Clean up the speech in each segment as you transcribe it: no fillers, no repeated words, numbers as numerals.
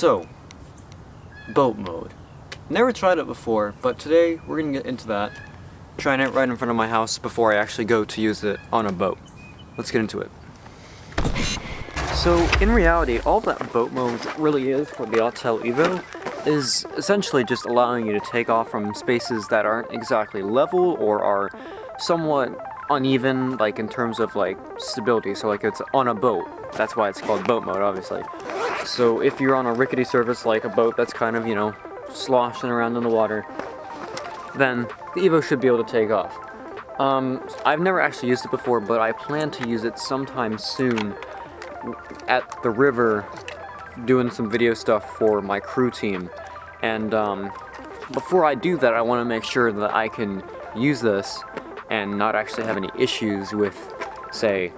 So, boat mode. Never tried it before, but today we're gonna get into that. Trying it right in front of my house before I actually go to use it on a boat. Let's get into it. So, in reality, all that boat mode really is for the Autel Evo is essentially just allowing you to take off from spaces that aren't exactly level or are somewhat uneven, like in terms of like stability. So like it's on a boat. That's why it's called boat mode, obviously. So if you're on a rickety surface like a boat that's kind of, you know, sloshing around in the water, then the Evo should be able to take off. I've never actually used it before, but I plan to use it sometime soon at the river doing some video stuff for my crew team. And before I do that, I want to make sure that I can use this and not actually have any issues with, say,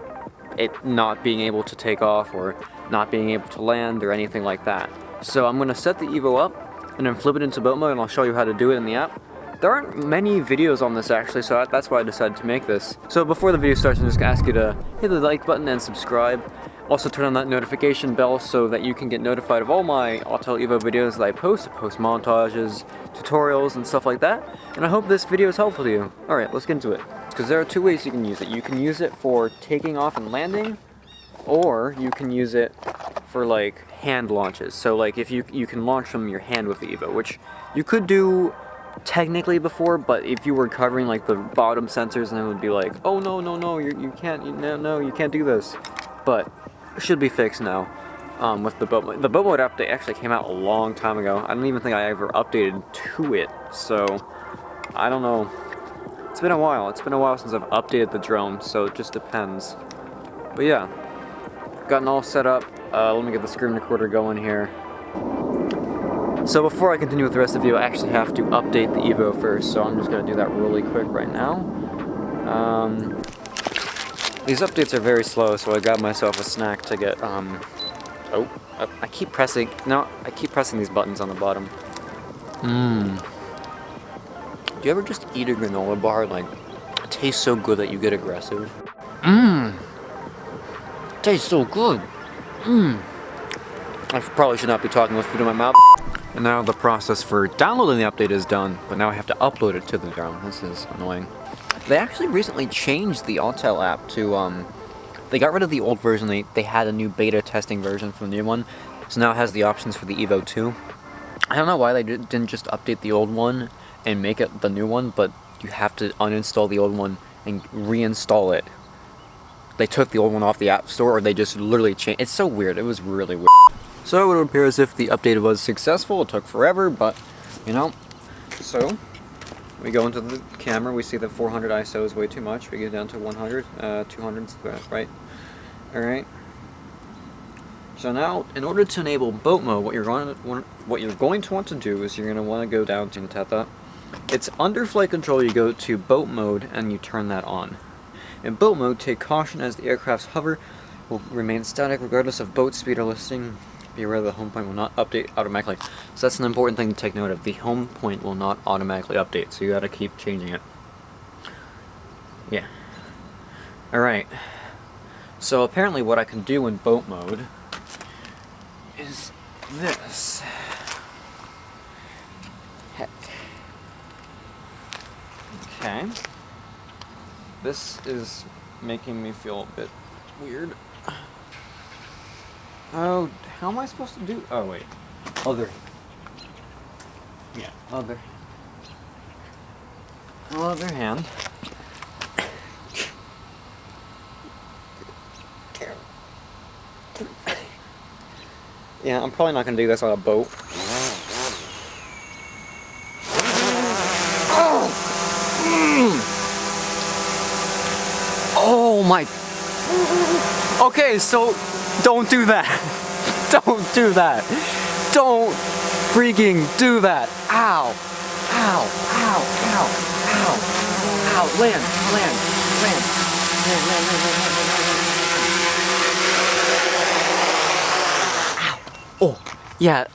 it not being able to take off or not being able to land or anything like that. So I'm going to set the Evo up and then flip it into boat mode, and I'll show you how to do it in the app. There aren't many videos on this actually, so that's why I decided to make this. So before the video starts, I'm just going to ask you to hit the like button and subscribe. Also turn on that notification bell so that you can get notified of all my Autel Evo videos that I post montages, tutorials, and stuff like that. And I hope this video is helpful to you. Alright, let's get into it. Because there are two ways you can use it. You can use it for taking off and landing, or you can use it for like hand launches. So like if you can launch from your hand with the Evo, which you could do technically before, but if you were covering like the bottom sensors, then it would be like, oh no, you can't do this. But it should be fixed now with the boat mode. The boat mode update actually came out a long time ago. I don't even think I ever updated to it, so I don't know. It's been a while. It's been a while since I've updated the drone, so it just depends. But yeah, gotten all set up. Let me get the screen recorder going here. So before I continue with the rest of the video, I actually have to update the Evo first, so I'm just going to do that really quick right now. These updates are very slow, so I got myself a snack to get, I keep pressing these buttons on the bottom. Do you ever just eat a granola bar, like, it tastes so good that you get aggressive? Tastes so good. I probably should not be talking with food in my mouth. And now the process for downloading the update is done, but now I have to upload it to the drone. This is annoying. They actually recently changed the Autel app to, they got rid of the old version. They had a new beta testing version for the new one, so now it has the options for the Evo 2. I don't know why they didn't just update the old one and make it the new one, but you have to uninstall the old one and reinstall it. They took the old one off the App Store, or they just literally changed. It's so weird. It was really weird. So it would appear as if the update was successful. It took forever, but, you know. So, we go into the camera. We see that 400 ISO is way too much. We get down to 100, 200, right? Alright. So now, in order to enable boat mode, what you're going to want to do is you're going to want to go down to Teta. It's under flight control. You go to boat mode and you turn that on. In boat mode, take caution as the aircraft's hover will remain static regardless of boat speed or listing. Be aware the home point will not update automatically. So that's an important thing to take note of. The home point will not automatically update, so you gotta keep changing it. Yeah. Alright. So apparently what I can do in boat mode is this. Heck. Okay. This is making me feel a bit weird. Oh, how am I supposed to do? Oh, wait. Other. Yeah, other hand. Yeah, I'm probably not going to do this on a boat. Oh my. Okay, so don't do that. Don't do that. Don't freaking do that. Ow. Ow. Ow. Ow. Ow. Ow. Land. Land. Land. Land. Land. Land. Land. Land. Ow. Oh. Yeah.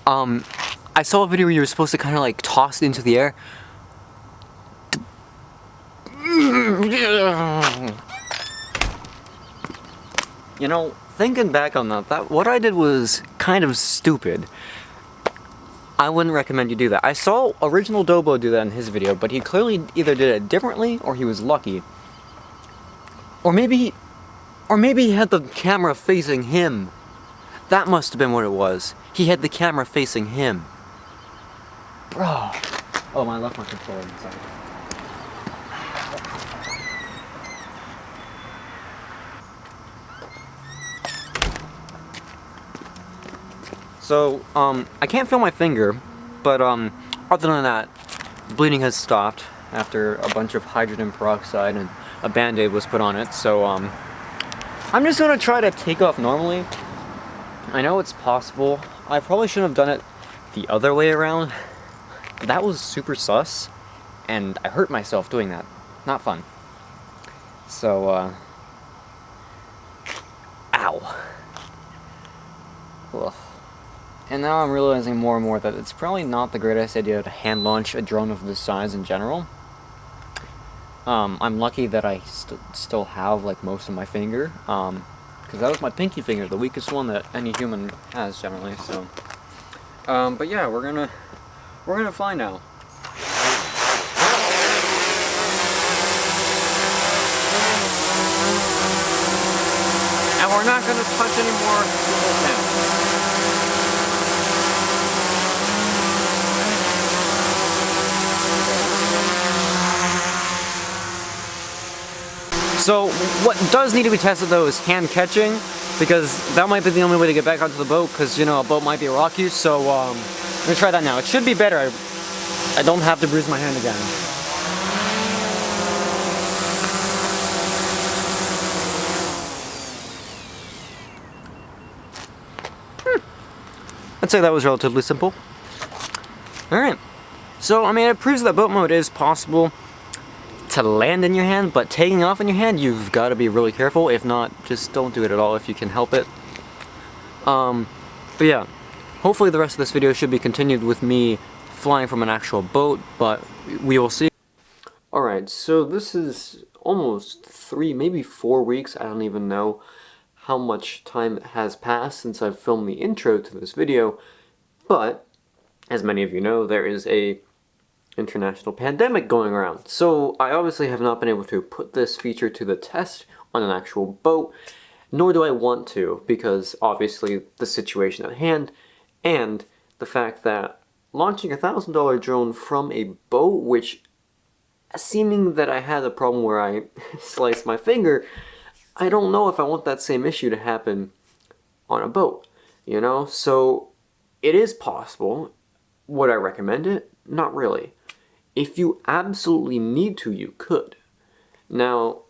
I saw a video where you were supposed to kind of like toss it into the air. You know, thinking back on that, what I did was kind of stupid. I wouldn't recommend you do that. I saw Original Dobo do that in his video, but he clearly either did it differently or he was lucky. Or maybe he had the camera facing him. That must have been what it was. He had the camera facing him. Bro. Oh, I left my controller inside. So, I can't feel my finger, but, other than that, bleeding has stopped after a bunch of hydrogen peroxide and a band-aid was put on it, so, I'm just gonna try to take off normally. I know it's possible. I probably shouldn't have done it the other way around. That was super sus, and I hurt myself doing that. Not fun. So, ow. Ugh. And now I'm realizing more and more that it's probably not the greatest idea to hand launch a drone of this size in general. I'm lucky that I still have like most of my finger, because that was my pinky finger, the weakest one that any human has generally. So, but yeah, we're gonna fly now. And we're not gonna touch any more Google panels. So, what does need to be tested though is hand catching, because that might be the only way to get back onto the boat, because, you know, a boat might be rocky, so, I'm gonna try that now. It should be better. I don't have to bruise my hand again. I'd say that was relatively simple. Alright. So, I mean, it proves that boat mode is possible to land in your hand, but taking off in your hand, you've got to be really careful. If not, just don't do it at all if you can help it. But yeah, hopefully the rest of this video should be continued with me flying from an actual boat, but we will see. Alright, so this is almost 3, maybe 4 weeks, I don't even know how much time has passed since I've filmed the intro to this video, but as many of you know, there is a international pandemic going around. So I obviously have not been able to put this feature to the test on an actual boat, nor do I want to, because obviously the situation at hand and the fact that launching a $1,000 drone from a boat, which seeming that I had a problem where I sliced my finger, I don't know if I want that same issue to happen on a boat, you know? So it is possible. Would I recommend it? Not really. If you absolutely need to, you could. Now,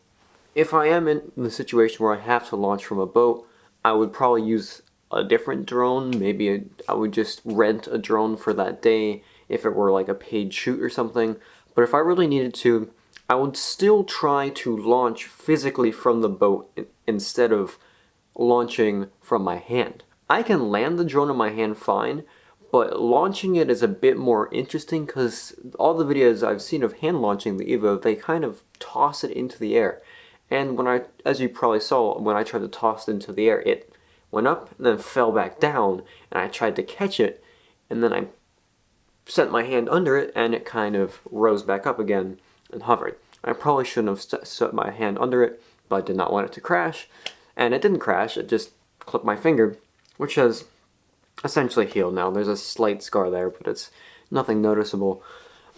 if I am in the situation where I have to launch from a boat, I would probably use a different drone. Maybe I would just rent a drone for that day if it were like a paid shoot or something. But if I really needed to, I would still try to launch physically from the boat instead of launching from my hand. I can land the drone in my hand fine, but launching it is a bit more interesting because all the videos I've seen of hand launching the Evo, they kind of toss it into the air. And as you probably saw, when I tried to toss it into the air, it went up and then fell back down, and I tried to catch it, and then I sent my hand under it, and it kind of rose back up again and hovered. I probably shouldn't have set my hand under it, but I did not want it to crash, and it didn't crash, it just clipped my finger, which has essentially healed now. There's a slight scar there, but it's nothing noticeable.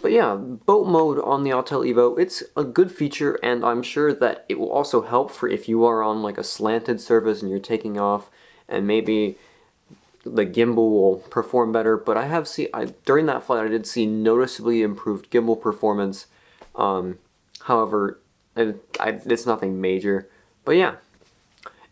But yeah, boat mode on the Autel Evo, it's a good feature, and I'm sure that it will also help for if you are on like a slanted surface and you're taking off, and maybe the gimbal will perform better. But I have seen, during that flight I did see noticeably improved gimbal performance. However, it's nothing major. But yeah,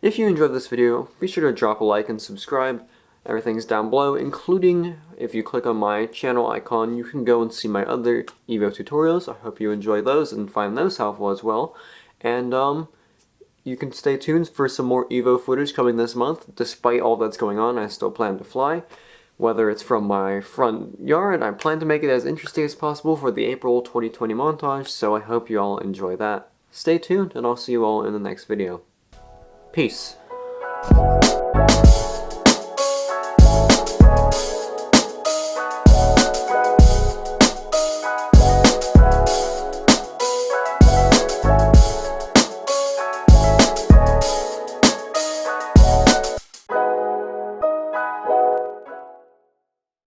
if you enjoyed this video, be sure to drop a like and subscribe. Everything's down below, including if you click on my channel icon, you can go and see my other Evo tutorials. I hope you enjoy those and find those helpful as well. And you can stay tuned for some more Evo footage coming this month. Despite all that's going on, I still plan to fly. Whether it's from my front yard, I plan to make it as interesting as possible for the April 2020 montage, so I hope you all enjoy that. Stay tuned, and I'll see you all in the next video. Peace.